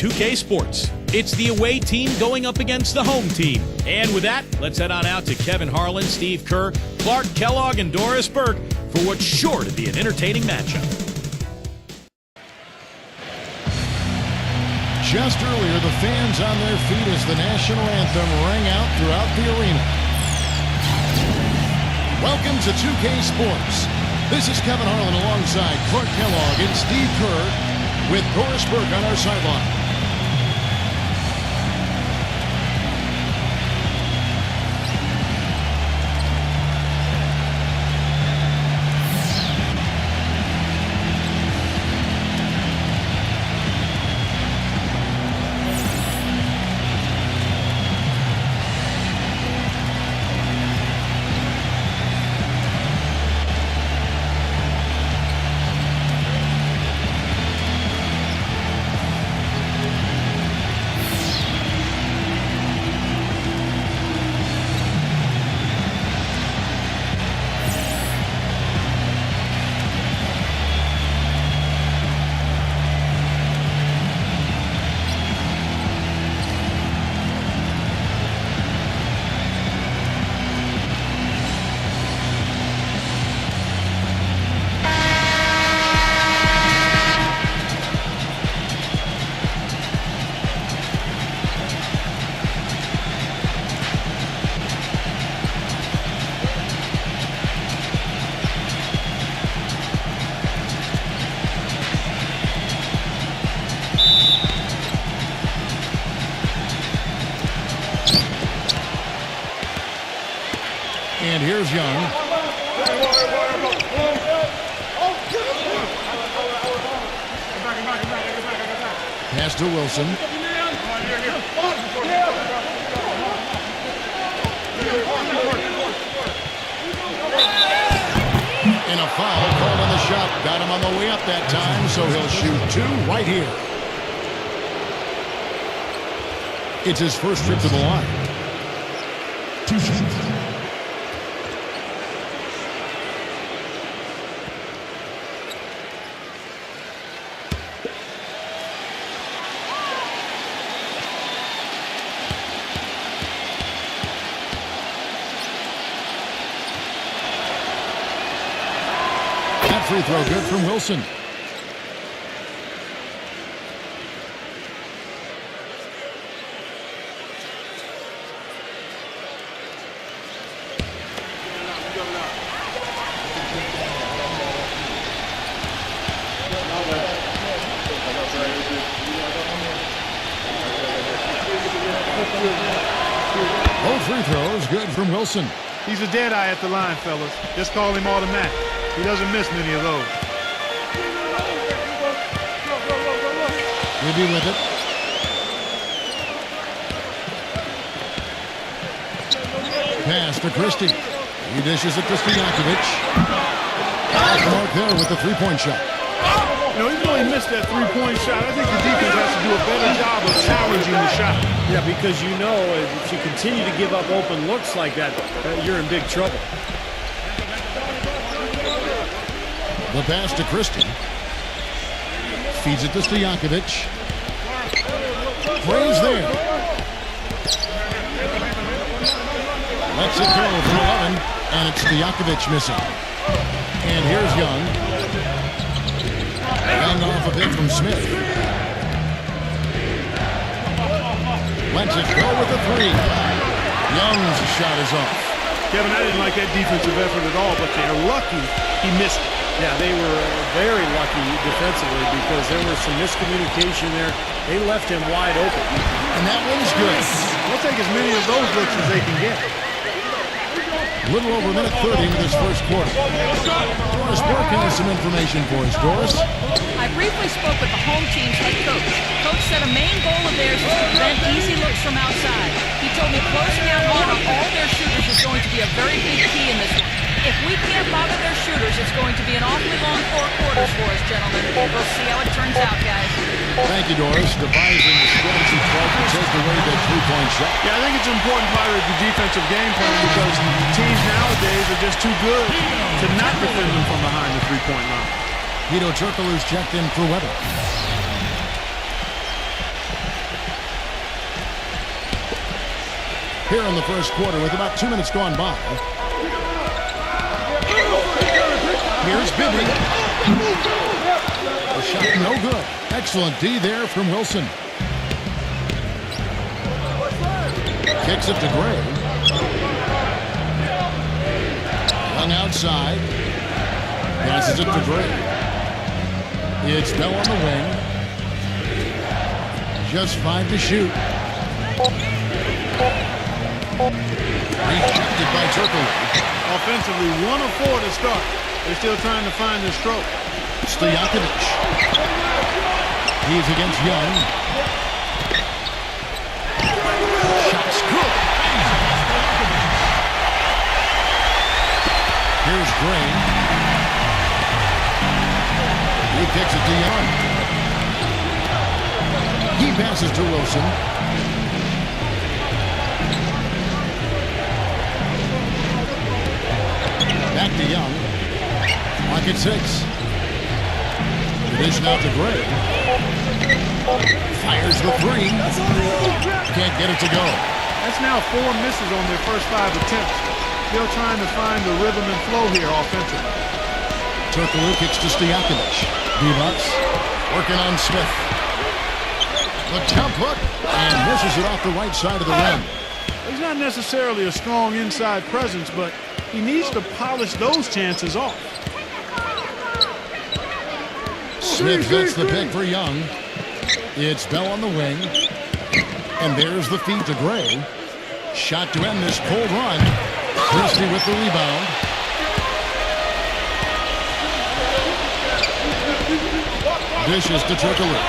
2K Sports. It's the away team going up against the home team. And with that, let's head on out to Kevin Harlan, Steve Kerr, Clark Kellogg, and Doris Burke for what's sure to be an entertaining matchup. Just earlier, the fans on their feet as the national anthem rang out throughout the arena. Welcome to 2K Sports. This is Kevin Harlan alongside Clark Kellogg and Steve Kerr with Doris Burke on our sideline. And here's Young. Pass to Wilson. And a foul called on the shot. Got him on the way up that time, so he'll shoot two right here. It's his first trip to the line. 2 shots. Free throw good from Wilson. Both free throws good from Wilson. He's a dead eye at the line, fellas. Just call him automatic. He doesn't miss many of those. We'll be with it. Pass to Christie. He dishes it to Stojakovic. Off the mark there with the three-point shot. You know, even though he missed that three-point shot, I think the defense has to do a better job of challenging the shot. Yeah, because you know if you continue to give up open looks like that, you're in big trouble. The pass to Christie. Feeds it to Stojakovic. Praise there. Lets it go for 11, and it's Stojakovic missing. And here's Young. Hang off a bit from Smith. Lets it go with the three. Young's shot is off. Kevin, I didn't like that defensive effort at all, but they're lucky he missed it. Yeah, they were very lucky defensively because there was some miscommunication there. They left him wide open. And that one's good. They'll take as many of those looks as they can get. A little over a minute 30 into this first quarter. Doris Burke has some information for us. Doris? I briefly spoke with the home team's head coach. Coach said a main goal of theirs is to prevent easy looks from outside. He told me closing down on all their shooters is going to be a very big key in this one. If we can't bother their shooters, it's going to be an awfully long 4 quarters for us, gentlemen. We'll see how it turns out, guys. Thank you, Doris. Devising a strategy to take away that three-point shot. Yeah, I think it's an important part of the defensive game plan because teams nowadays are just too good to not defend them from behind the three-point line. Vito Turkoglu's checked in for Weber. here in the first quarter with about 2 minutes gone by. Here's Bibby. The shot no good. Excellent D there from Wilson. Kicks it to Gray. Young outside. Passes it to Gray. It's Bell on the wing. Just 5 to shoot. Rejected by Turkle. Offensively, 1 of 4 to start. They're still trying to find their stroke. Stojakovic. He's against Young. Shot's good. Here's Gray. He kicks it to Young. He passes to Wilson. Back to Young. Lock at 6. The dish now to Gray. Fires the 3. Can't get it to go. That's now 4 misses on their first 5 attempts. Still trying to find the rhythm and flow here offensively. Turkoglu kicks to Stojakovic. D-Bucks working on Smith. The jump hook and misses it off the right side of the rim. He's not necessarily a strong inside presence, but he needs to polish those chances off. Smith gets the pick for Young. It's Bell on the wing. And there's the feed to Gray. Shot to end this cold run. Christie with the rebound. Dishes to Turkoglu.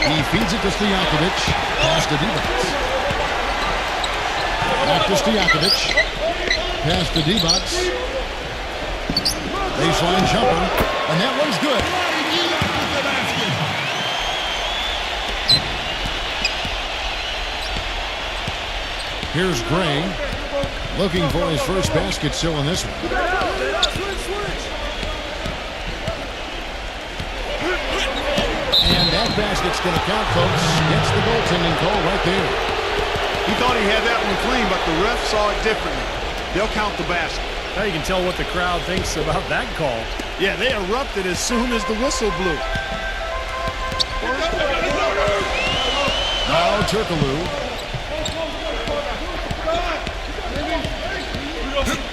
He feeds it to Stojakovic. Pass to D-Bucks. Back to Stojakovic. Pass to D-Bucks. Baseline jumper. And that one's good. Here's Gray. Looking for his first basket still in this one. And that basket's going to count, folks. Gets the goaltending call right there. He thought he had that one clean, but the ref saw it differently. They'll count the basket. Now you can tell what the crowd thinks about that call. Yeah, they erupted as soon as the whistle blew. Now Turkoglu.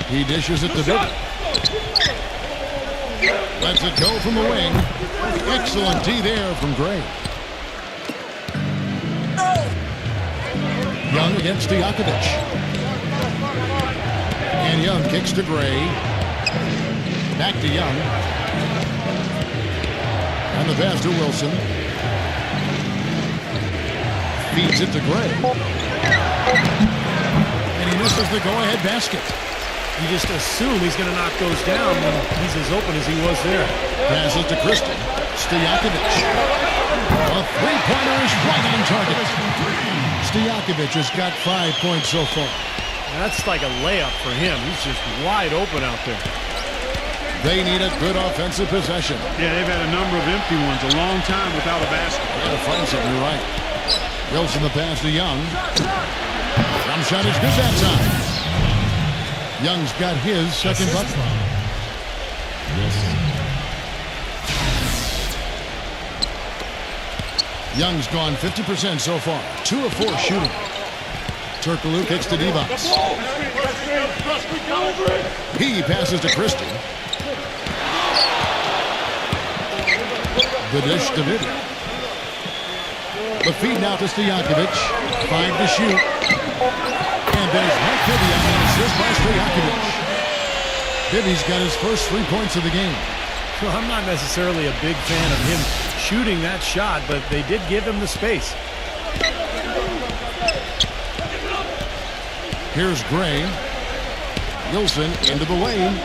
He dishes it to Bibby. Lets it go from the wing. Excellent D there from Gray. Young against Stojakovic. And Young kicks to Gray. Back to Young. And the pass to Wilson. Feeds it to Gray. And he misses the go-ahead basket. You just assume he's going to knock those down when he's as open as he was there. Passes to Christie. Stojakovic. A three-pointer is right on target. Stojakovic has got 5 points so far. That's like a layup for him. He's just wide open out there. They need a good offensive possession. Yeah, they've had a number of empty ones, a long time without a basket. Got to find something, you're right. Wilson the pass to Young. Jump shot is good that time. Young's got his second bucket. Young's gone 50% so far. 2 of 4 shooting. Turkoglu kicks to D-Bucks. He passes to Christie. The dish to Bibby. The feed now to Stojakovic. 5 to shoot. And there's Mike Bibby on the assist by Stojakovic. Bibby's got his first 3 points of the game. Well, I'm not necessarily a big fan of him shooting that shot, but they did give him the space. Here's Gray. Wilson into the lane.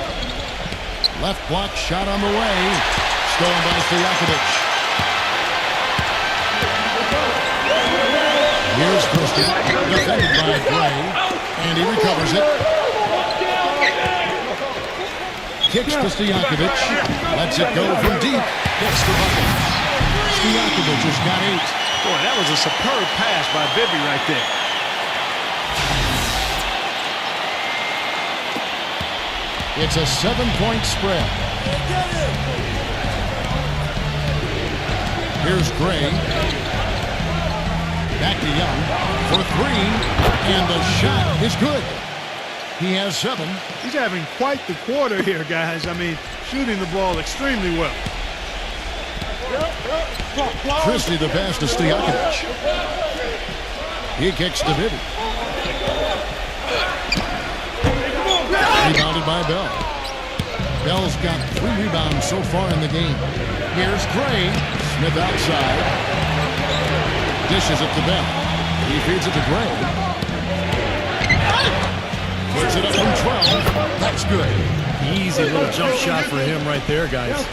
Left block shot on the way. Stolen by Stojakovic. Here's Christie. Defended by Gray. And he recovers it. Kicks to Stojakovic. Lets it go from deep. Gets the bucket. Stojakovic has got 8. Boy, that was a superb pass by Bibby right there. It's a 7-point spread. Here's Gray. Back to Young for 3, and the shot is good. He has 7. He's having quite the quarter here, guys. I mean, shooting the ball extremely well. Christie the pass to Stojakovic. He kicks to Bibby. Rebounded by Bell. Bell's got 3 rebounds so far in the game. Here's Gray. Smith outside. Dishes it to Bell. He feeds it to Gray. Puts it up from 12. That's good. Easy little jump shot for him right there, guys.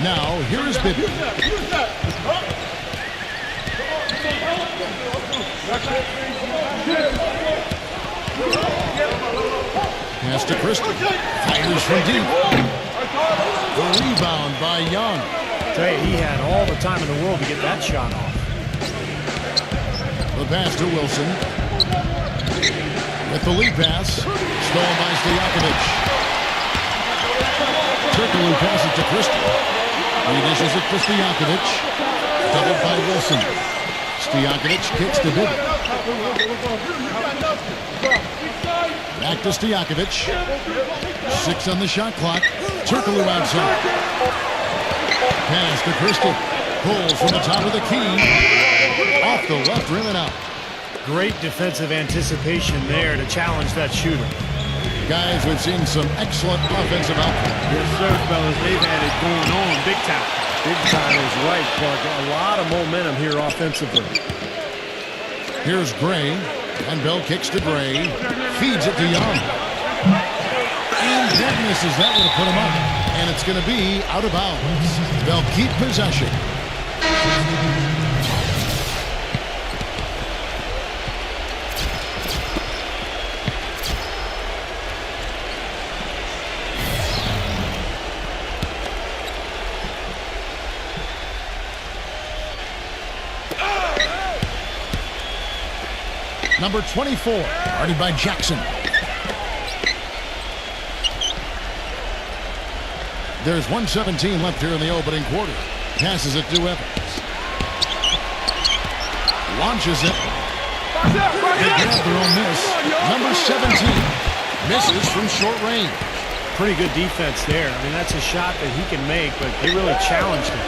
Now, here's Bibby. Pass to Christie. Fires from deep. The rebound by Young. Tell you, he had all the time in the world to get that shot off. The pass to Wilson. With the lead pass. Stolen by Stojakovic. Turkoglu passes to Christie. He dishes it to Stojakovic. Doubled by Wilson. Stojakovic kicks to Bibby. Back to Stojakovic. 6 on the shot clock. Turkoglu outside. Pass to Christie. Pulls from the top of the key. Off the left rim and out. Great defensive anticipation there to challenge that shooter. Guys, we've seen some excellent offensive output. Yes, sir, fellas. They've had it going on big time. Big time is right, Clark. A lot of momentum here offensively. Here's Gray. And Bell kicks to Gray. Feeds it to Young. And that misses. That would have put him up. And it's going to be out of bounds. They'll keep possession. Number 24, guarded by Jackson. There's 1:17 left here in the opening quarter. Passes it to Evans. Launches it. They grab their own miss. Number 17 misses from short range. Pretty good defense there. I mean, that's a shot that he can make, but they really challenged him.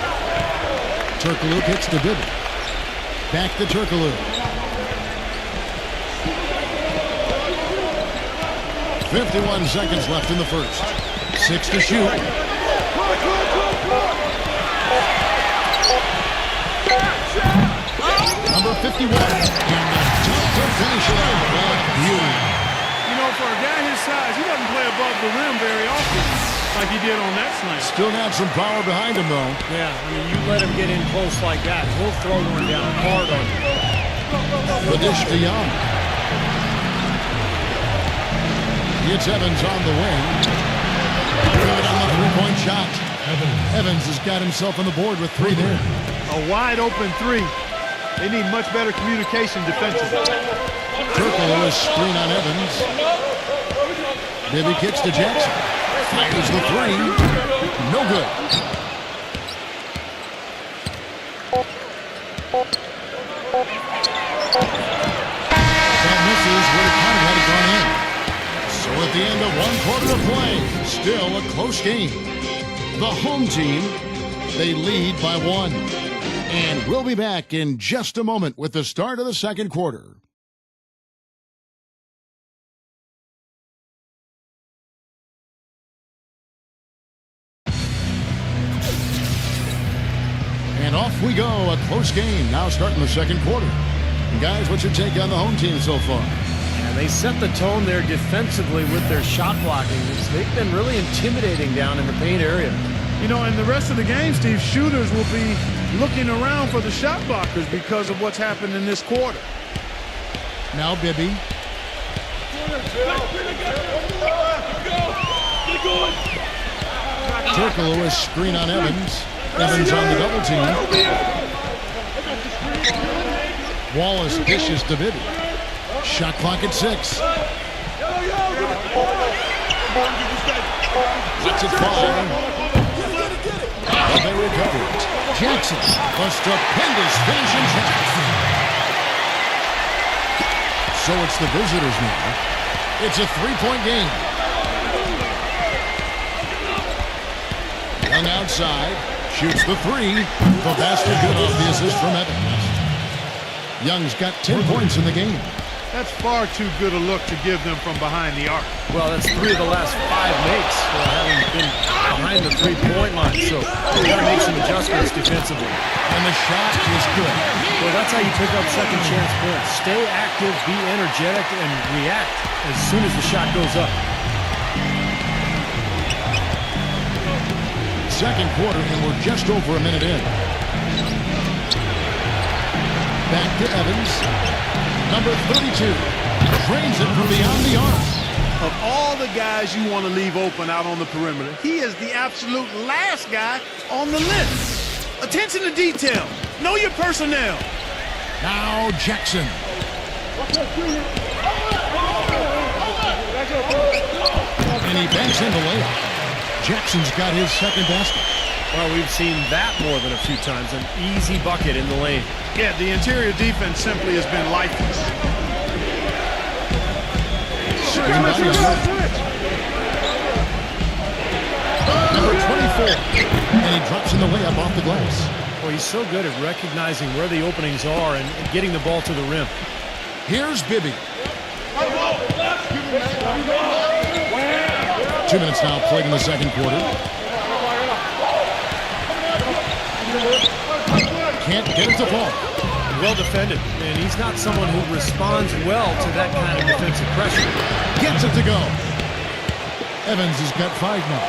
Turkoglu kicks to Bibby. Back to Turkoglu. 51 seconds left in the first. 6 to shoot. Number 51. And the jump to finish it out. Beauty. You know, for a guy his size, he doesn't play above the rim very often like he did on that slam. Still got some power behind him, though. Yeah, I mean, you let him get in close like that, he'll throw one down hard on you. The dish to Young. It's Evans on the wing. Good on the three-point shot. Evans has got himself on the board with 3 there. A wide open 3. They need much better communication defensively. Turkoglu is screen on Evans. Bibby kicks to Jackson. Fires the 3. No good. That misses where it kind of had it gone in. So at the end of 1 quarter of play, still a close game. The home team, they lead by 1. And we'll be back in just a moment with the start of the second quarter. And off we go, a close game, now starting the second quarter. And guys, what's your take on the home team so far? Yeah, they set the tone there defensively with their shot blocking. They've been really intimidating down in the paint area. You know, in the rest of the game, Steve, shooters will be looking around for the shot blockers because of what's happened in this quarter. Now Bibby. Turkoglu is screen on Evans. Evans on the double team. Wallace dishes to Bibby. Shot clock at 6. Lets it fly. But they recover it. Jackson, a stupendous finish in traffic. So it's the visitors now. It's a three-point game. Young outside, shoots the three. The basket good off the assist from Evans. Young's got 10 points in the game. That's far too good a look to give them from behind the arc. Well, that's 3 of the last 5 makes having been behind the three-point line. So they got to make some adjustments defensively. And the shot is good. Well, that's how you pick up second chance points. Stay active, be energetic, and react as soon as the shot goes up. Second quarter, and we're just over a minute in. Back to Evans. Number 32. Trains it from beyond the arc. Of all the guys you want to leave open out on the perimeter, he is the absolute last guy on the list. Attention to detail. Know your personnel. Now Jackson. And he banks in the layup. Jackson's got his second basket. Well, we've seen that more than a few times. An easy bucket in the lane. Yeah, the interior defense simply has been lifeless. Number 24. And he drops in the layup off the glass. Well, he's so good at recognizing where the openings are and getting the ball to the rim. Here's Bibby. 2 minutes now played in the second quarter. Can't get it to fall. Well defended, and he's not someone who responds well to that kind of defensive pressure. Gets it to go. Evans has got 5 now.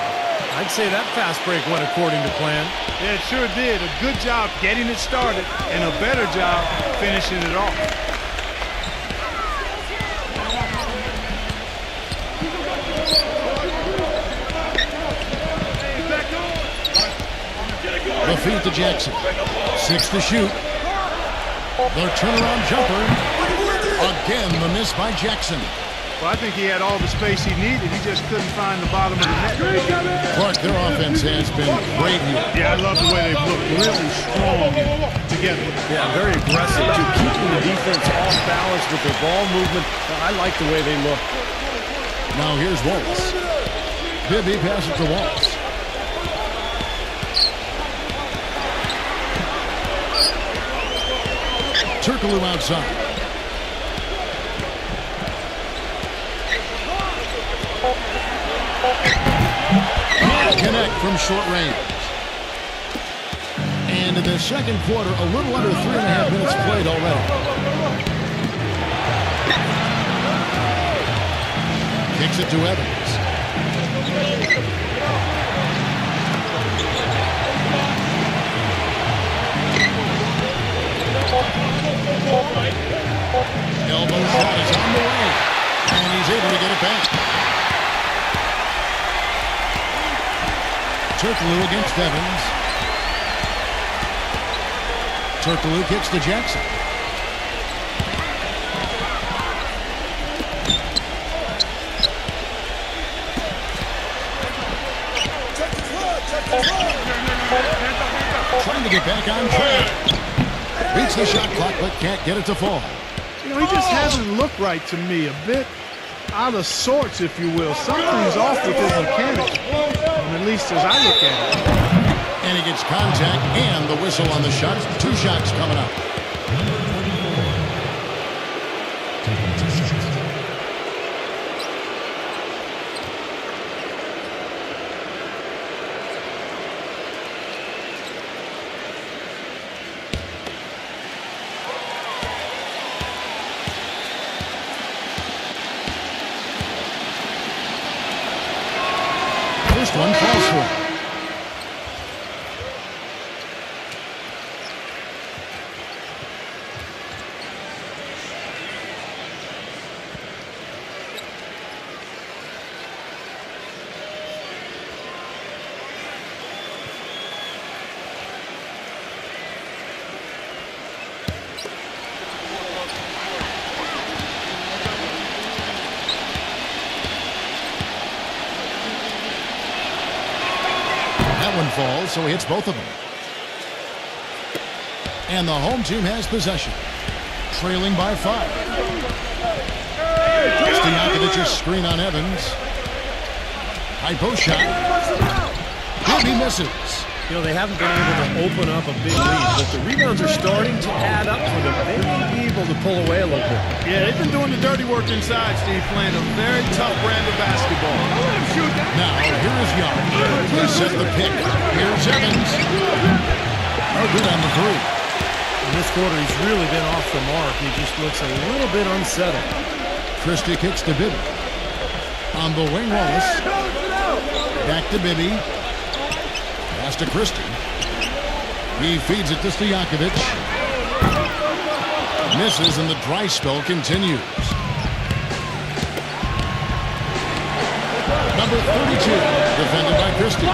I'd say that fast break went according to plan. Yeah, it sure did. A good job getting it started and a better job finishing it off. The feed to Jackson. 6 to shoot. Their turnaround jumper. Again, the miss by Jackson. Well, I think he had all the space he needed. He just couldn't find the bottom of the net. Clark, their offense has been great here. Yeah, I love the way they've looked really strong and together. Yeah, very aggressive, too. Keeping the defense off balance with their ball movement. I like the way they look. Now here's Wallace. Bibby passes to Wallace. Turkoglu outside. Connect from short range. And in the second quarter, a little under 3.5 minutes played already. Kicks it to Evans. Elbow shot is on the way, and he's able to get it back. Turkoglu against Evans. Turkoglu kicks to Jackson. Trying to get back on track. Beats the shot clock, but can't get it to fall. You know, he just hasn't looked right to me. A bit out of sorts, if you will. Something's off with his mechanics, at least as I look at it. And he gets contact and the whistle on the shot. 2 shots coming up. First one falls for him. falls, so he hits both of them. And the home team has possession, trailing by 5. Stojakovic's screen on Evans. High post shot. Bibby misses. You know, they haven't been able to open up a big lead, but the rebounds are starting to add up for them. They may be able to pull away a little bit. Yeah, they've been doing the dirty work inside, Steve, playing a very tough brand of basketball. Now, here is Young. He set the pick. Here's Evans. No good on the 3. In this quarter, he's really been off the mark. He just looks a little bit unsettled. Christie kicks to Bibby. On the wing, Wallace. Back to Bibby. Pass to Christie. He feeds it to Stojakovic. Misses, and the dry spell continues. Number 32, defended by Christie.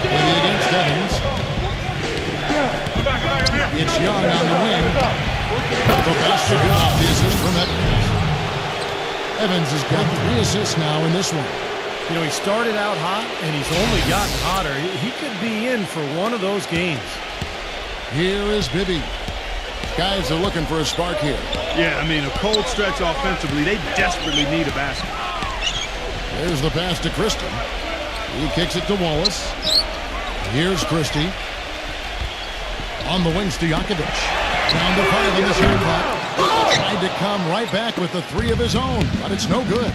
Bibby against Evans. It's Young on the wing. The basket off the assist from Evans. Evans has got 3 assists now in this one. You know, he started out hot, and he's only gotten hotter. He could be in for one of those games. Here is Bibby. Guys are looking for a spark here. Yeah, I mean, a cold stretch offensively. They desperately need a basket. There's the pass to Christie. He kicks it to Wallace. Here's Christie. On the wing, Stojakovic. Down to 5 in the shot clock. Tried to come right back with the 3 of his own, but it's no good.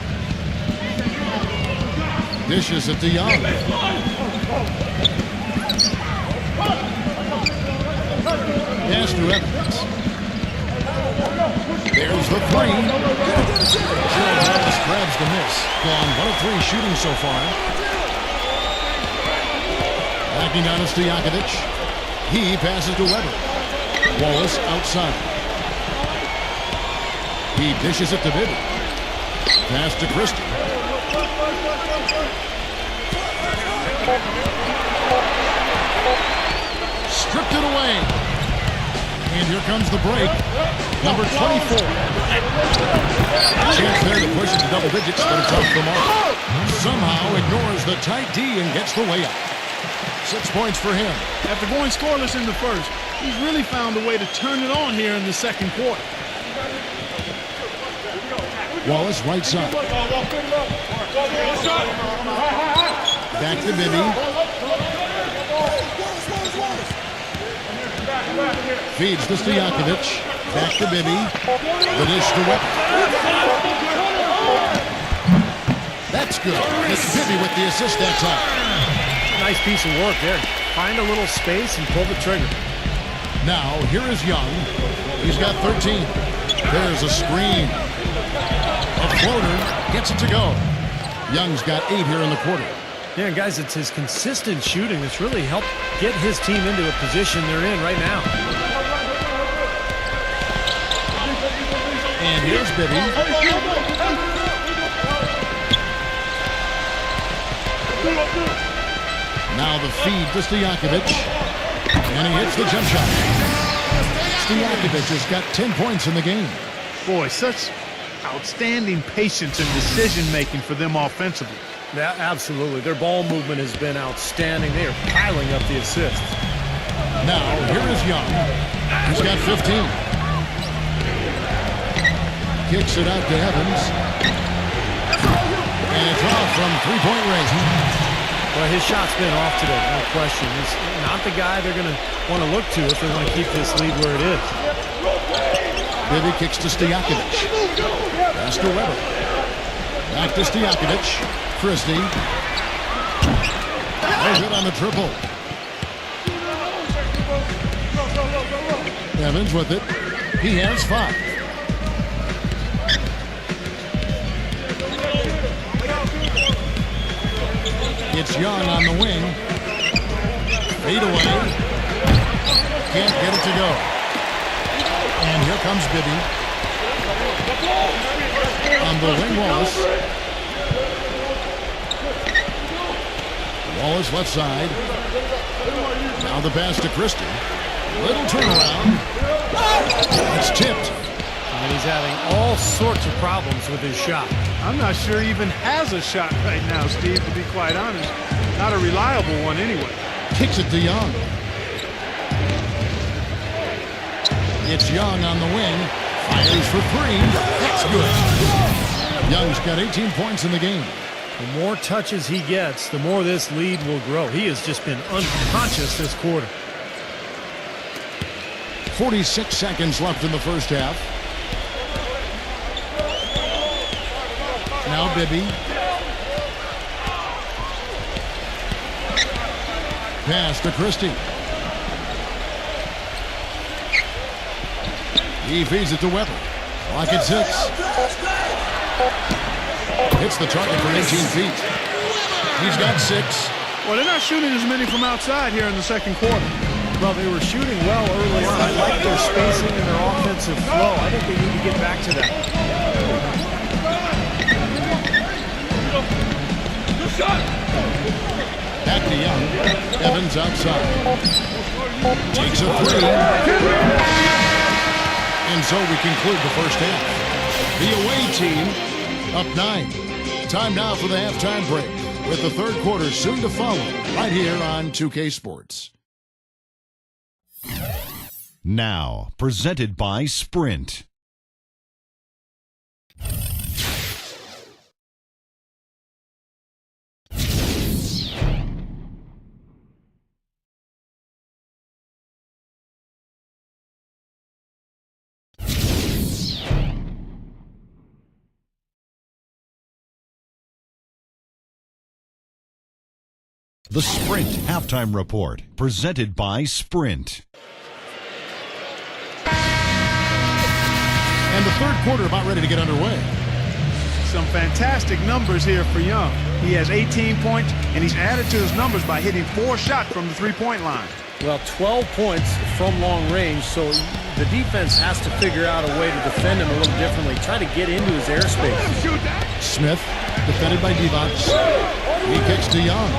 Dishes it to Young. Pass to Evans. There's the 3. Wallace grabs the miss. Gone 1 of 3 shooting so far. Backing down to Stojakovic. He passes to Weber. Wallace outside. He dishes it to Bibby. Pass to Christie. Stripped it away. And here comes the break. Number 24. Chance there to push it to double digits, but it's off the mark. Somehow ignores the tight D and gets the way up. 6 points for him. After going scoreless in the first, he's really found a way to turn it on here in the second quarter. Wallace right side. Back to Bibby. Feeds to Stojakovic. Back to Bibby. The dish to Weber. That's good. It's Bibby with the assist that time. Nice piece of work there. Find a little space and pull the trigger. Now, here is Young. He's got 13. There's a screen. A floater gets it to go. Young's got 8 here in the quarter. Yeah, guys, it's his consistent shooting that's really helped get his team into a position they're in right now. And here's Bibby. Now the feed to Stojakovic. And he hits the jump shot. Stojakovic has got 10 points in the game. Boy, such outstanding patience and decision-making for them offensively. Yeah, absolutely. Their ball movement has been outstanding. They are piling up the assists. Now, here is Young. He's got 15. Kicks it out to Evans. And it's off from three-point range. Well, his shot's been off today, no question. He's not the guy they're going to want to look to if they want to keep this lead where it is. Bibby kicks to Stojakovic. Pass to Weber. Back to Stojakovic. Christie. No good on the triple. Evans with it. He has 5. It's Young on the wing. Fade away. Can't get it to go. And here comes Bibby. On the wing, Wallace. Wallace left side. Now the pass to Christie. Little turnaround. It's tipped. And he's having all sorts of problems with his shot. I'm not sure he even has a shot right now, Steve, to be quite honest. Not a reliable one anyway. Kicks it to Young. It's Young on the wing. Fires for three. That's good. Young's got 18 points in the game. The more touches he gets, the more this lead will grow. He has just been unconscious this quarter. 46 seconds left in the first half. Now Bibby. Pass to Christie. He feeds it to Weber. Clock at 6. Hits the target from 18 feet. He's got 6. Well, they're not shooting as many from outside here in the second quarter. Well, they were shooting well early on. I like their spacing and their offensive flow. I think they need to get back to that. Back to Young. Evans outside. Takes a three. And so we conclude the first half. The away team up 9. Time now for the halftime break, with the third quarter soon to follow right here on 2K Sports. Now, presented by Sprint. The Sprint Halftime Report, presented by Sprint. And the third quarter about ready to get underway. Some fantastic numbers here for Young. He has 18 points, and he's added to his numbers by hitting 4 shots from the three-point line. Well, 12 points from long range, so the defense has to figure out a way to defend him a little differently, try to get into his airspace. Smith, defended by Divac. He kicks to Young.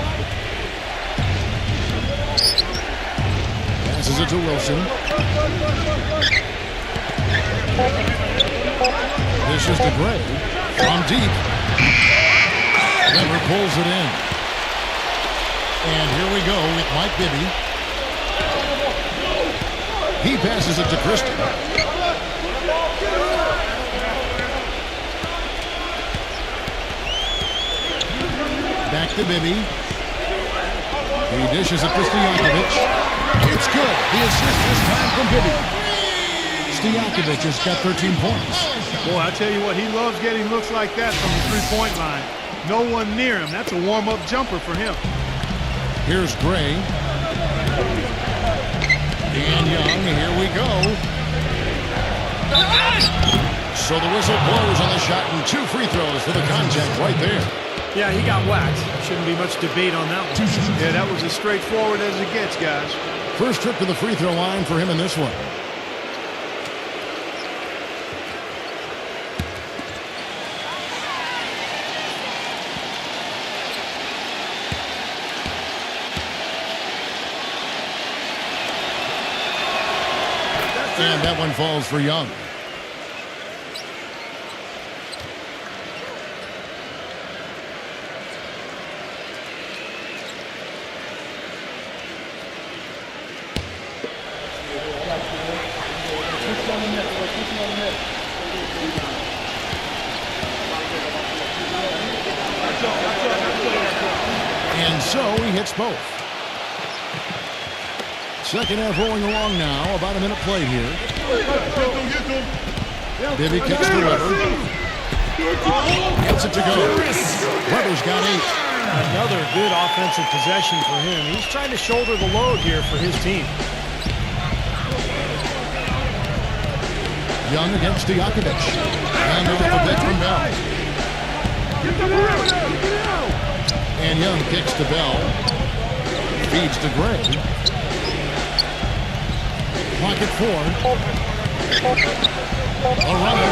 Passes it to Wilson. This is to Gray. From deep. Weber pulls it in. And here we go with Mike Bibby. He passes it to Christie. Back to Bibby. He dishes it to Stojakovic. It's good. The assist this time from Bibby. Stojakovic has got 13 points. Boy, I tell you what, he loves getting looks like that from the three-point line. No one near him. That's a warm-up jumper for him. Here's Gray. And Young, here we go. So the whistle blows on the shot and 2 free throws for the contact right there. Yeah, he got whacked. Shouldn't be much debate on that one. Yeah, that was as straightforward as it gets, guys. First trip to the free throw line for him in this one. And that one falls for Young. And so he hits both. Second half rolling along now. About a minute played here. Bibby kicks to Weber. Gets it to go. Weber's got 8. Another good offensive possession for him. He's trying to shoulder the load here for his team. Young against Stojakovic. And off a bit from Bell. And Young kicks to Bell. Feeds to Gray. Pocket 4. A runner.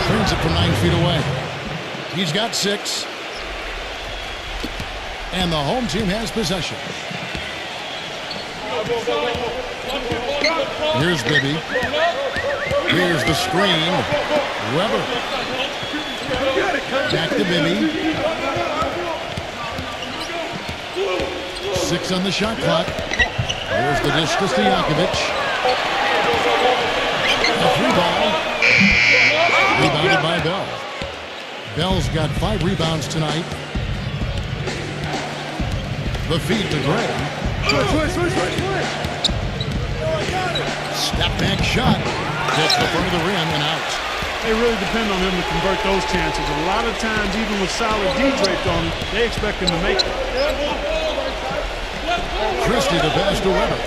Turns it from 9 feet away. He's got 6. And the home team has possession. Here's Bibby. Here's the screen. Weber. Back to Bibby. 6 on the shot clock. There's the dish to Stojakovic. A 3-ball. Rebounded by Bell. Bell's got 5 rebounds tonight. The feed to Gray. Step back shot. Hits the front of the rim and out. They really depend on him to convert those chances. A lot of times, even with solid D draped on him, they expect him to make it. Christie to pass to Weber.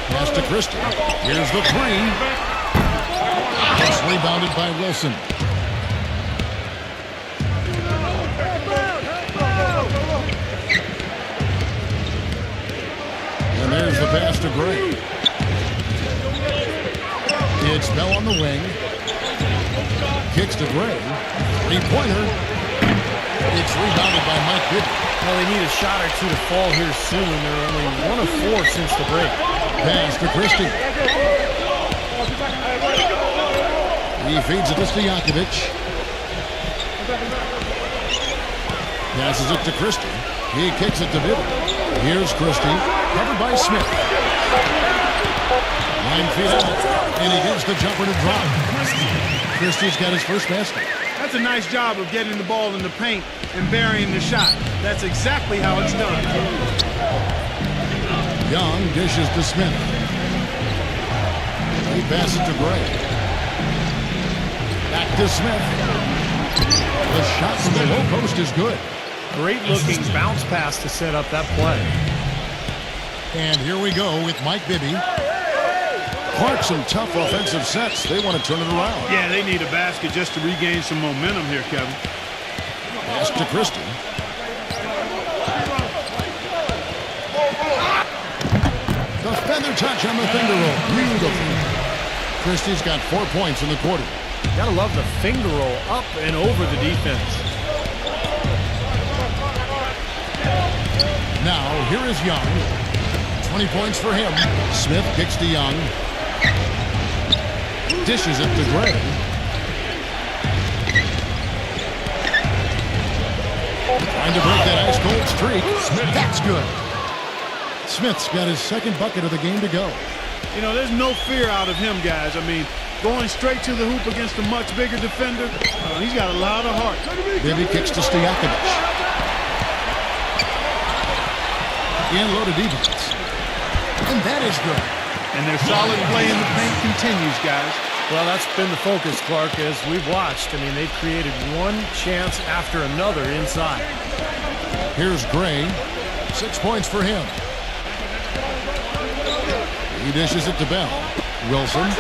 Pass to Christie. Here's the 3. It's rebounded by Wilson. And there's the pass to Gray. It's Bell on the wing. Kicks to Gray. 3-pointer. It's rebounded by Mike Bibby. Well, they need a shot or two to fall here soon. They're only 1 of 4 since the break. Pass to Christie. He feeds it to Stojakovic. Passes it to Christie. He kicks it to Bibby. Here's Christie. Covered by Smith. 9 feet out. And he gives the jumper to drop. Christie's got his first basket. That's a nice job of getting the ball in the paint and burying the shot. That's exactly how it's done. Young dishes to Smith. He passes to Gray. Back to Smith. The shot from the low post is good. Great looking bounce pass to set up that play. And here we go with Mike Bibby. Clark, some tough offensive sets. They want to turn it around. Yeah, they need a basket just to regain some momentum here, Kevin. Pass to Christie. The feather touch on the finger roll. Beautiful. Christie's got 4 points in the quarter. Gotta love the finger roll up and over the defense. Now, here is Young. 20 points for him. Smith kicks to Young. Dishes it to Gray. Trying to break that ice-cold streak. That's good. Smith's got his second bucket of the game to go. You know, there's no fear out of him, guys. I mean, going straight to the hoop against a much bigger defender, he's got a lot of heart. Bibby kicks to Stojakovic. In low to defense. And that is good. And their solid play in the paint continues, guys. Well, that's been the focus, Clark, as we've watched. I mean, they've created one chance after another inside. Here's Gray. 6 points for him. He dishes it to Bell. Wilson. No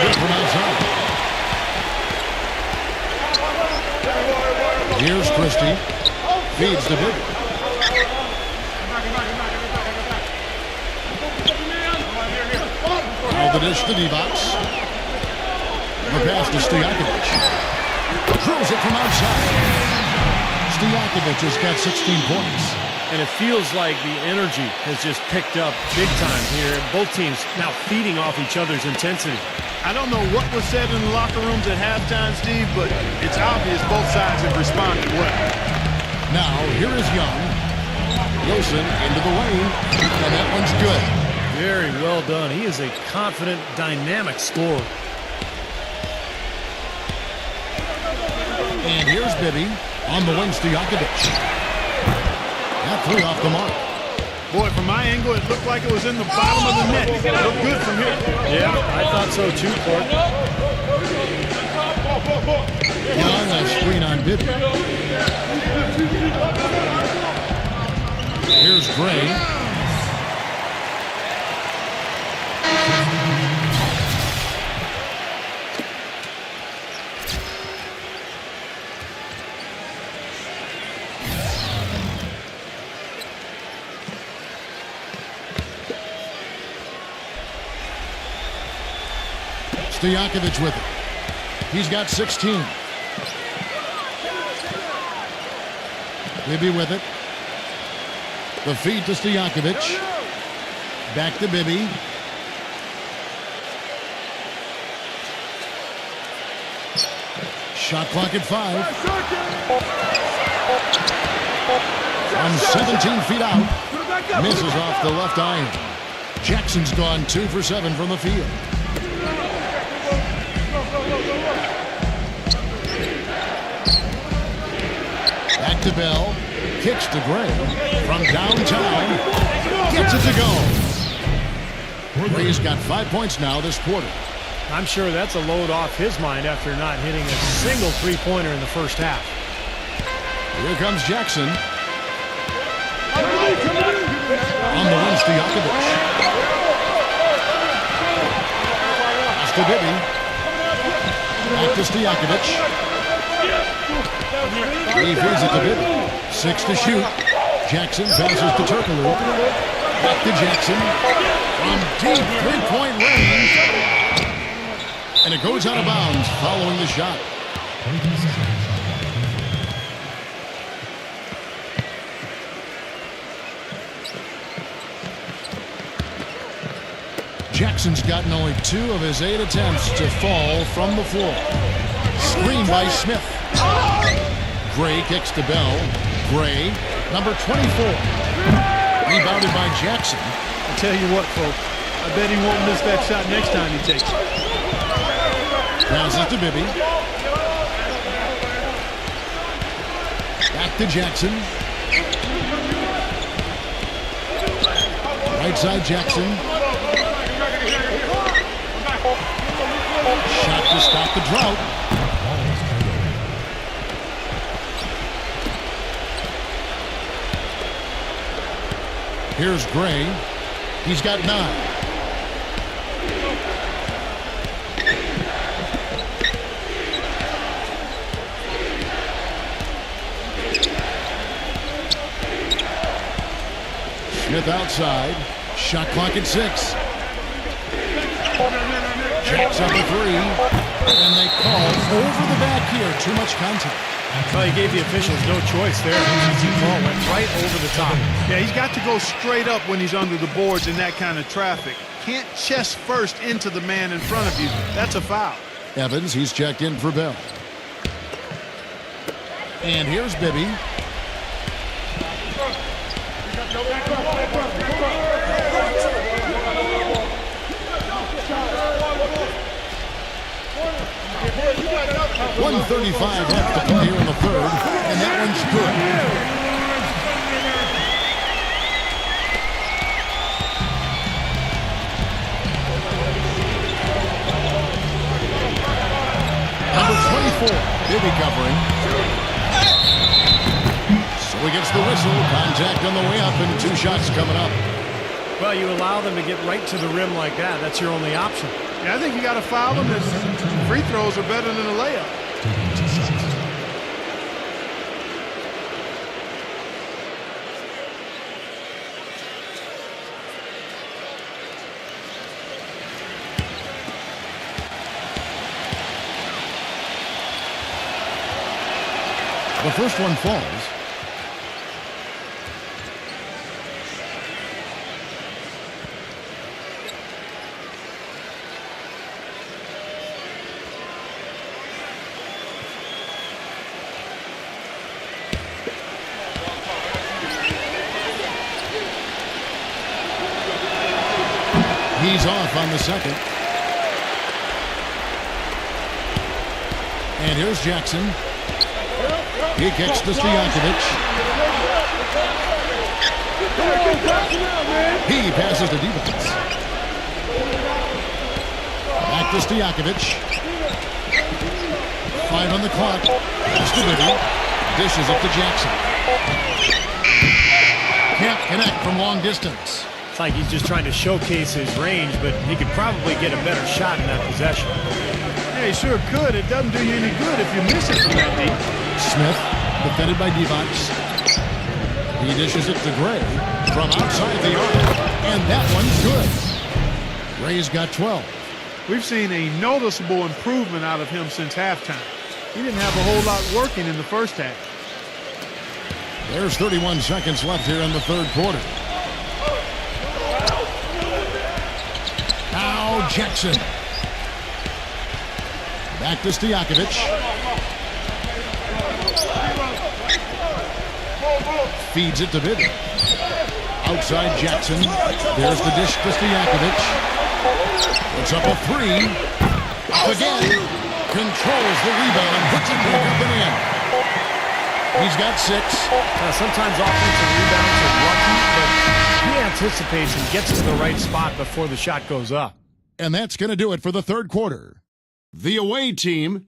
good from outside. Here's Christie. Feeds to Bibby. Now the dish to D-Box. The pass to Stojakovic. Drills it from outside. Stojakovic has got 16 points. And it feels like the energy has just picked up big time here. Both teams now feeding off each other's intensity. I don't know what was said in the locker rooms at halftime, Steve, but it's obvious both sides have responded well. Now, here is Young. Wilson into the lane, and that one's good. Very well done. He is a confident, dynamic scorer. And here's Bibby on the wing, Stojakovic. That 3 off the mark. Boy, from my angle, it looked like it was in the bottom of the net. It looked good from here. Yeah, I thought so too, Clark. Young, a screen on Bibby. Here's Gray. Stojakovic with it. He's got 16. Bibby with it. The feed to Stojakovic. Back to Bibby. Shot clock at 5. From 17 feet out. Misses off the left iron. Jackson's gone 2 for 7 from the field. Back to Bell. Kicks to Gray. From downtown. Gets it to go. Gray's got 5 points now this quarter. I'm sure that's a load off his mind after not hitting a single three-pointer in the first half. Here comes Jackson. On the run, Stojakovic. Pass to Bibby. Back to Stojakovic. He feeds it to Bibby. 6 to shoot. Jackson passes to Turkoglu. Back to Jackson. From deep three-point range. And it goes out of bounds following the shot. Jackson's gotten only 2 of his 8 attempts to fall from the floor. Screen by Smith. Gray kicks to Bell. Gray, number 24. Rebounded by Jackson. I'll tell you what, folks. I bet he won't miss that shot next time he takes it. Passes to Bibby. Back to Jackson. Right side Jackson. Shot to stop the drought. Here's Gray. He's got 9. Smith outside. Shot clock at 6. Jacks up a 3. And they call over the back here. Too much contact. Well, he gave the officials no choice there. The easy call went right over the top. Yeah, he's got to go straight up when he's under the boards in that kind of traffic. Can't chest first into the man in front of you. That's a foul. Evans, he's checked in for Bell. And here's Bibby. .135 left to play here in the third, and that one's good. Number 24, Bibby covering. So he gets the whistle. Contact on the way up, and 2 shots coming up. Well, you allow them to get right to the rim like that. That's your only option. Yeah, I think you got to foul him. Free throws are better than a layup. The first one falls. He's off on the second. And here's Jackson. He kicks to Stojakovic. He passes to Medevenx. Back to Stojakovic. 5 on the clock. Pass to Bibby. Dishes it to Jackson. Can't connect from long distance. It's like he's just trying to showcase his range, but he could probably get a better shot in that possession. Yeah, he sure could. It doesn't do you any good if you miss it from that deep. Smith, defended by Medevenx. He dishes it to Gray from outside the arc, and that one's good. Gray's got 12. We've seen a noticeable improvement out of him since halftime. He didn't have a whole lot working in the first half. There's 31 seconds left here in the third quarter. Now Jackson. Back to Stojakovic. feeds it to Bibby. Outside Jackson. There's the dish to Stojakovic. Puts up a three. Up again. Controls the rebound and puts it back up and in. He's got 6. Sometimes offensive rebounds are lucky, but he anticipates and gets to the right spot before the shot goes up. And that's going to do it for the third quarter. The away team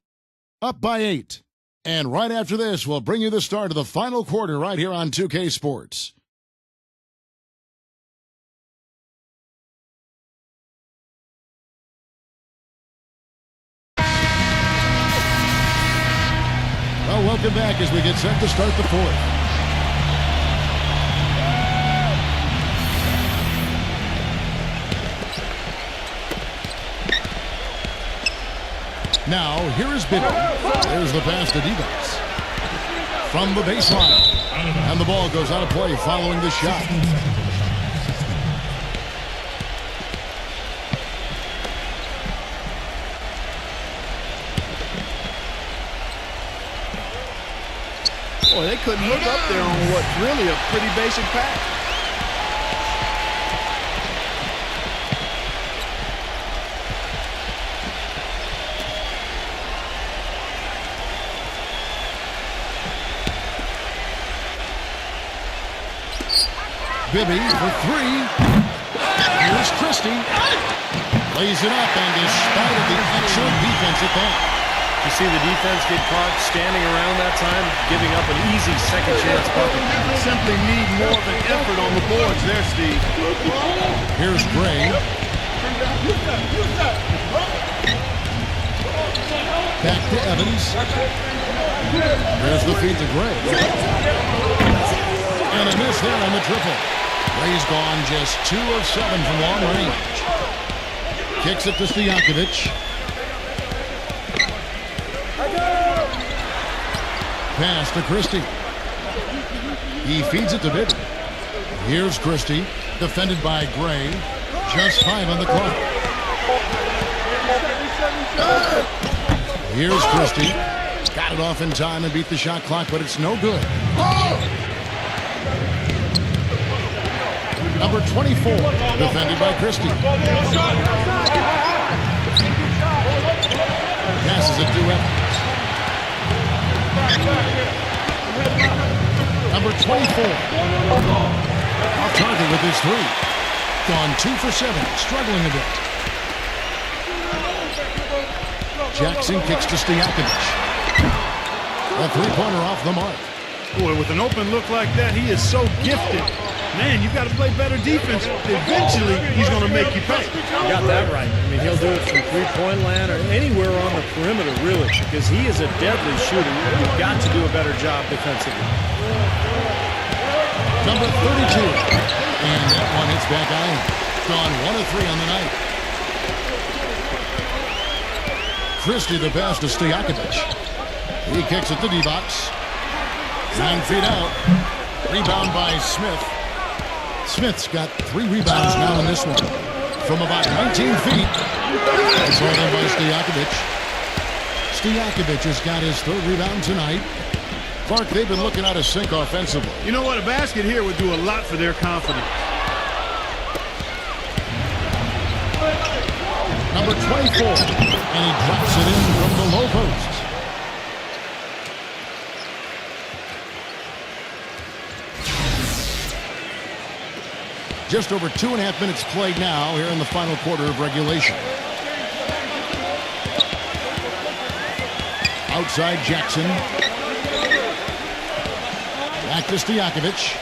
up by 8. And right after this, we'll bring you the start of the final quarter right here on 2K Sports. Well, welcome back as we get set to start the fourth. Now, here is Bibby. There's the pass to Medevenx. From the baseline. And the ball goes out of play following the shot. Boy, they couldn't hook up there on what's really a pretty basic pass. Bibby for 3. Here's Christie. Lays it up, and despite of the excellent defense at that. You see the defense get caught standing around that time, giving up an easy second chance bucket. Simply need more of an effort on the boards there, Steve. Here's Gray. Back to Evans. There's the feed to Gray. And a miss there on the triple. Gray's gone just 2 of 7 from long range. Kicks it to Stojakovic. Pass to Christie. He feeds it to Bibby. Here's Christie, defended by Gray. Just 5 on the clock. Here's Christie. Got it off in time and beat the shot clock, but it's no good. Number 24, defended by Christie. Passes it to Evans. Number 24. Off target with his 3. Gone 2 for 7, struggling a bit. Jackson kicks to Stojakovic. A 3-pointer off the mark. Boy, with an open look like that, he is so gifted. Man, you've got to play better defense. Eventually, he's going to make you pay. You got that right. I mean, he'll do it from three-point land or anywhere on the perimeter, really, because he is a deadly shooter. You've got to do a better job defensively. Number 32. And that one hits back iron. Gone 1 of 3 on the night. Christie the pass to Stojakovic. He kicks it to D-Box. 9 feet out. Rebound by Smith. Smith's got 3 rebounds now in this one. From about 19 feet. It's all done by Stojakovic. Stojakovic has got his 3rd rebound tonight. Clark, they've been looking out of sync offensively. You know what? A basket here would do a lot for their confidence. Number 24. And he drops it in from the low post. Just over 2.5 minutes played now here in the final quarter of regulation. Outside Jackson. Back to Stojakovic.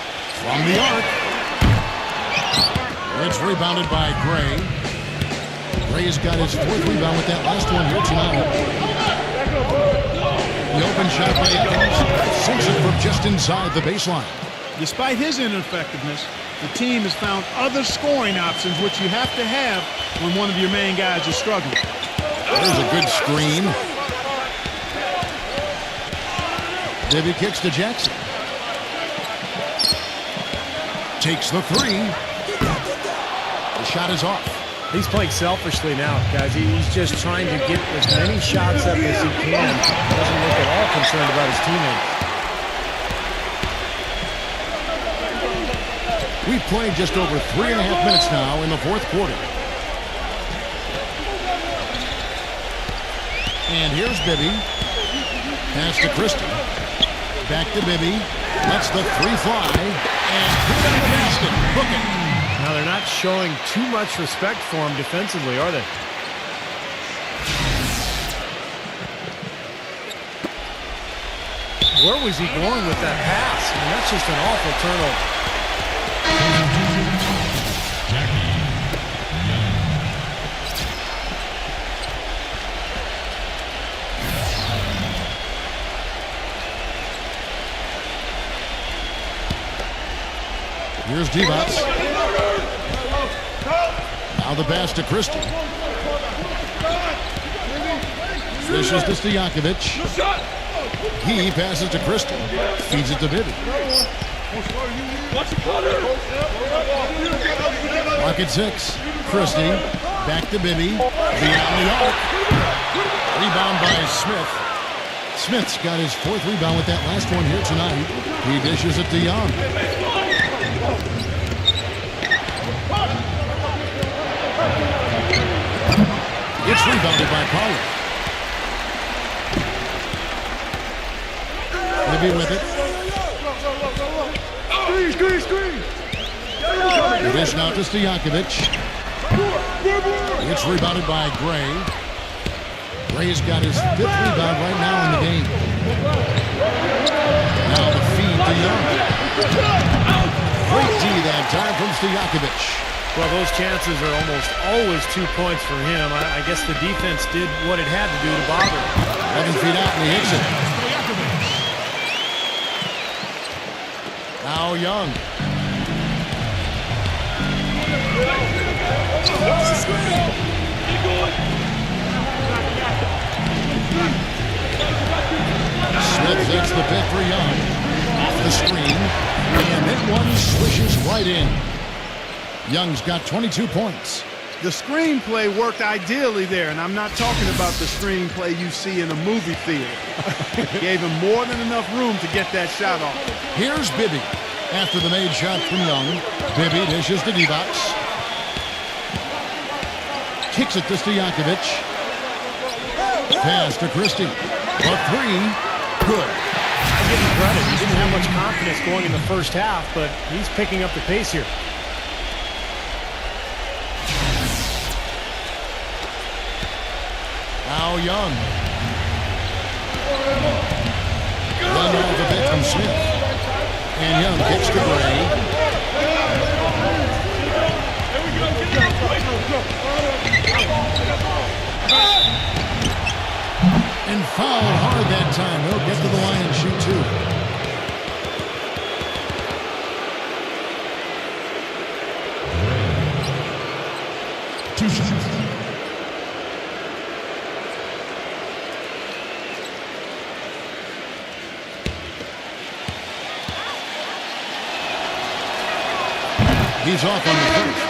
From the arc. It's rebounded by Gray. Gray's got his 4th rebound with that last one here tonight. The open shot by Evans sinks it from just inside the baseline. Despite his ineffectiveness, the team has found other scoring options, which you have to have when one of your main guys is struggling. There's a good screen. Bibby kicks to Jackson. Takes the 3. The shot is off. He's playing selfishly now, guys. He's just trying to get as many shots up as he can. Doesn't look at all concerned about his teammates. We've played just over 3.5 minutes now in the fourth quarter. And here's Bibby. Pass to Christie. Back to Bibby. Lets the three fly. And put it in the basket. Book it. Now they're not showing too much respect for him defensively, are they? Where was he going with that pass? I mean, that's just an awful turnover. Here's Divac. Now the pass to Christie. Dishes to Stojakovic. He passes to Christie. Feeds it to Bibby. Lock at 6. Christie. Back to Bibby. Beyond the arc. Rebound by Smith. Smith's got his 4th rebound with that last one here tonight. He dishes it to Young. It's rebounded by Pablo. Bibby with it. Screen. The dish now to Stojakovic. It's rebounded by Gray. Gray's got his 5th rebound right now in the game. Now the feed to Young. Great D that time from Stojakovic. Well, those chances are almost always 2 points for him. I guess the defense did what it had to do to bother him. 11 feet out and he hits it. Now Young. Smith hits the pick for Young. Off the screen. And that one swishes right in. Young's got 22 points. The screenplay worked ideally there, and I'm not talking about the screenplay you see in a movie theater. Gave him more than enough room to get that shot off. Here's Bibby. After the made shot from Young, Bibby dishes to Divac. Kicks it to Stojakovic. Pass to Christie. A 3. Good. I give him credit. He didn't have much confidence going in the first half, but he's picking up the pace here. Now Young. Run off the bit from Smith. And Young kicks to Gray. And fouled hard that time. He'll get to the line and shoot 2. 2 shots. He's off on the first.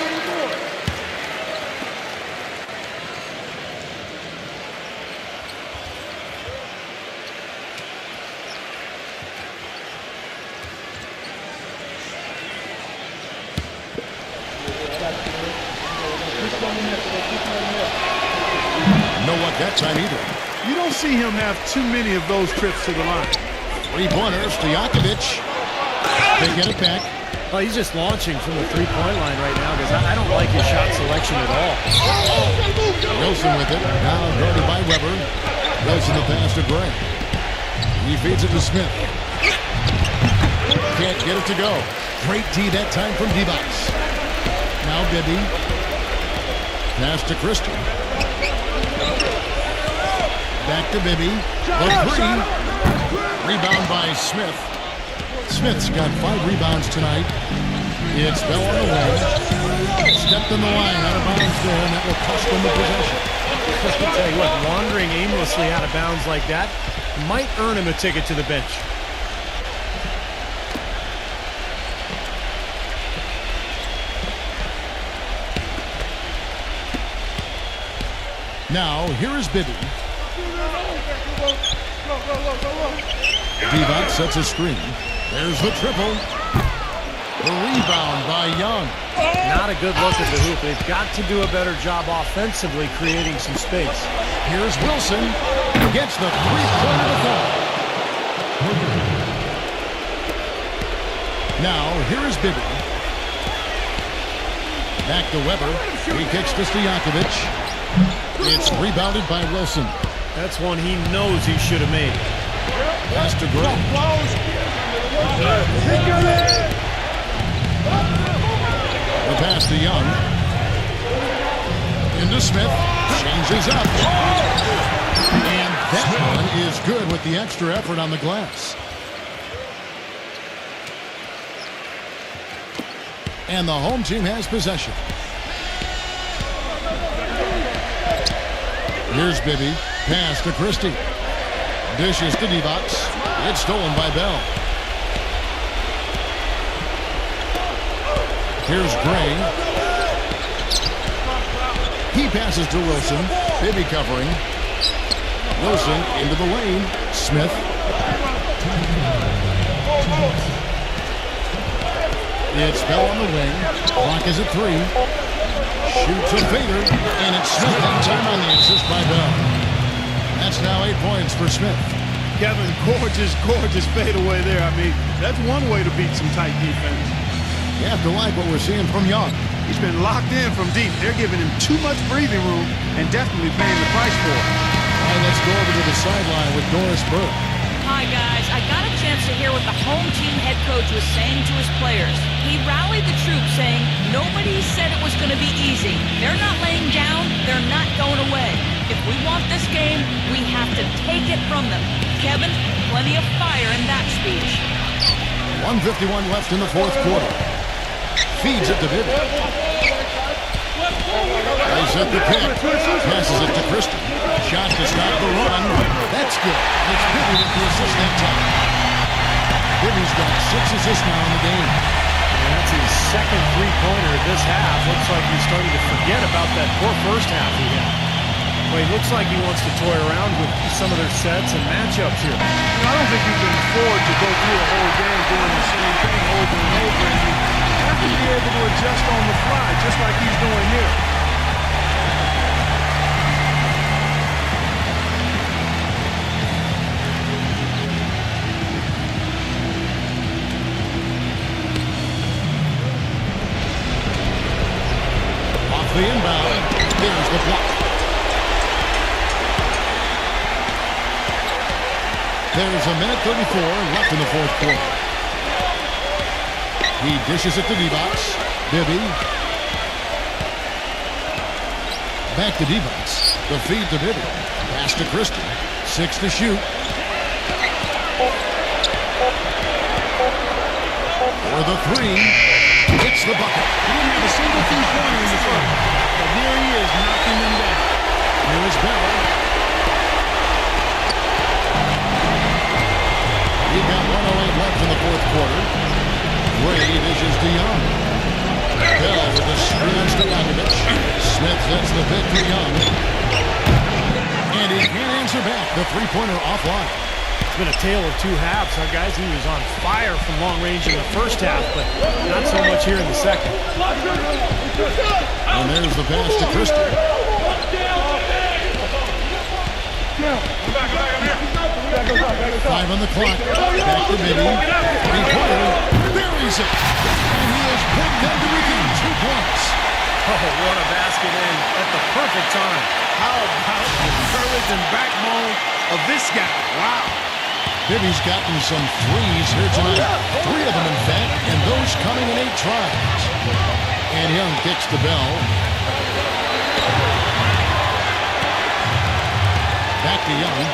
No luck that time either. You don't see him have too many of those trips to the line. 3-pointer, Stojakovic. They get it back. Well, he's just launching from the three-point line right now because I don't like his shot selection at all. Wilson with it. Now guarded by Weber. Wilson the pass to Gray. He feeds it to Smith. Can't get it to go. Great D that time from Divac. Now Bibby. Pass to Christie. Back to Bibby. The 3. Rebound by Smith. Smith's got 5 rebounds tonight. It's Bell on the wing. Stepped on the line out of bounds there, and that will cost them the possession. I'll tell you what, wandering aimlessly out of bounds like that might earn him a ticket to the bench. Now, here is Bibby. Divac sets a screen. There's the triple. The rebound by Young. Not a good look at the hoop. They've got to do a better job offensively creating some space. Here's Wilson. Gets the three-pointer to fall. Now, here is Bibby. Back to Weber. He kicks to Stojakovic. It's rebounded by Wilson. That's one he knows he should have made. Pass to Gray. The pass to Young. Into Smith. Changes up. And that one is good with the extra effort on the glass. And the home team has possession. Here's Bibby. Pass to Christie. Dishes to Divac. It's stolen by Bell. Here's Gray. He passes to Wilson. Bibby covering. Wilson into the lane. Smith. It's Bell on the wing. Clock is at 3. Shoots a fader. And it's Smith that time on the assist by Bell. That's now 8 points for Smith. Kevin, gorgeous fadeaway there. I mean, that's one way to beat some tight defense. You have to like what we're seeing from Young. He's been locked in from deep. They're giving him too much breathing room and definitely paying the price for it. All right, let's go over to the sideline with Doris Burke. Hi, guys. I got a chance to hear what the home team head coach was saying to his players. He rallied the troops saying, nobody said it was going to be easy. They're not laying down. They're not going away. If we want this game, we have to take it from them. Kevin, plenty of fire in that speech. 1:51 left in the fourth quarter. Feeds it to Bibby. Plays at the pick. Passes it to Christie. Shot to stop the run. That's good. It's Bibby with the assist that time. Bibby's got 6 assists now in the game. And that's his second three-pointer this half. Looks like he's starting to forget about that poor first half he had. Well, he looks like he wants to toy around with some of their sets and matchups here. I don't think you can afford to go through a whole game doing the same thing over and over. And you have to be able to adjust on the fly, just like he's doing here. Off the inbound. There's the block. There's a minute 34 left in the fourth quarter. He dishes it to Divac. Bibby. Back to Divac. The feed to Bibby. Pass to Christie. 6 to shoot. For the 3. Hits the bucket. He didn't have a single three-pointer in the front. But here he is knocking them down. Here is Bell. He got 1:08 left in the fourth quarter. Gray dishes to Young. Bell with the screen on Stojakovic. Smith sets the pick to Young. And he can't answer back. The three-pointer offline. It's been a tale of two halves, huh, guys? He was on fire from long range in the first half, but not so much here in the second. And there's the pass to Christie. 5 on the clock. Back to Bibby. Three-pointer. Buries it. And he has put them to within 2 points. Oh, what a basket in at the perfect time. How about the courage and backbone of this guy? Wow. Bibby's gotten some threes here tonight. 3 of them, in fact, and those coming in 8 tries. And Young kicks the Bell. Back to Young.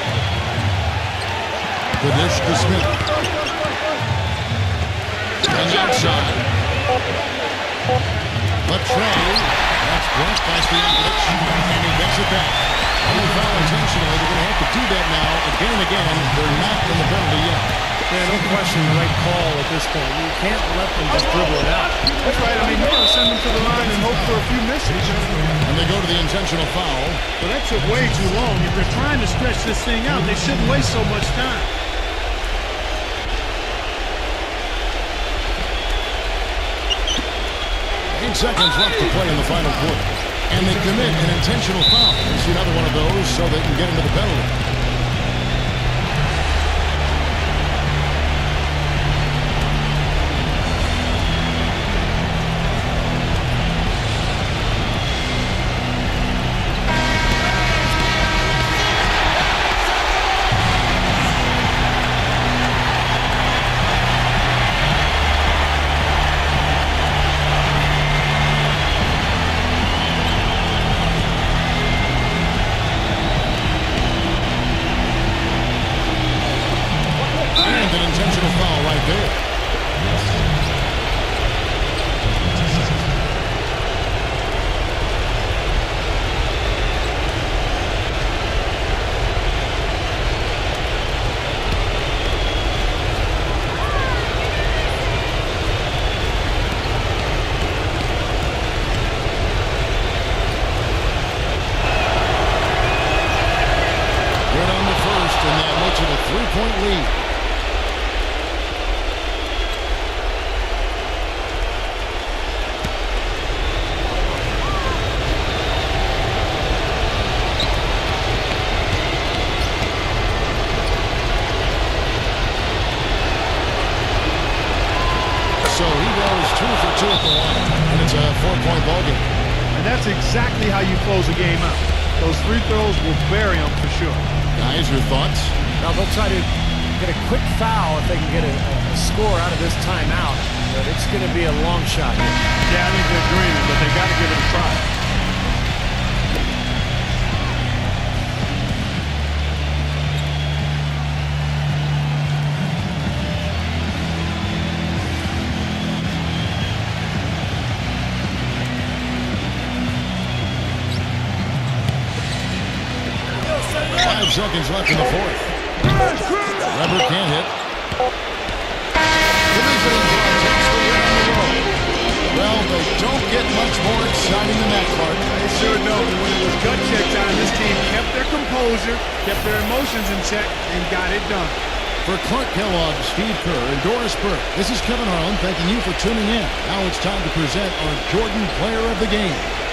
The dish to Smith. And outside. Latrell. That's blocked by Stojakovic. And he gets it back. And they foul intentionally. They're going to have to do that now again and again. They're not in the penalty yet. Yeah, no question the right call at this point. You can't let them just dribble it out. That's right. I mean, you gotta send them to the line and hope for a few misses. And they go to the intentional foul. Well, that took way too long. If they're trying to stretch this thing out, they shouldn't waste so much time. seconds left to play in the final quarter. And they commit an intentional foul. We'll see another one of those so they can get into the penalty. That's exactly how you close a game out. Those free throws will bury them for sure. Guys, your thoughts? Now they'll try to get a quick foul if they can get a score out of this timeout, but it's going to be a long shot here. Yeah, I think they're dreaming, but they got to give it a try. 5 seconds left in the fourth. Weber can't hit. Well, they don't get much more exciting than that, Clark. They sure don't. When it was gut check time, this team kept their composure, kept their emotions in check, and got it done. For Clark Kellogg, Steve Kerr, and Doris Burke, this is Kevin Harlan thanking you for tuning in. Now it's time to present our Jordan Player of the Game.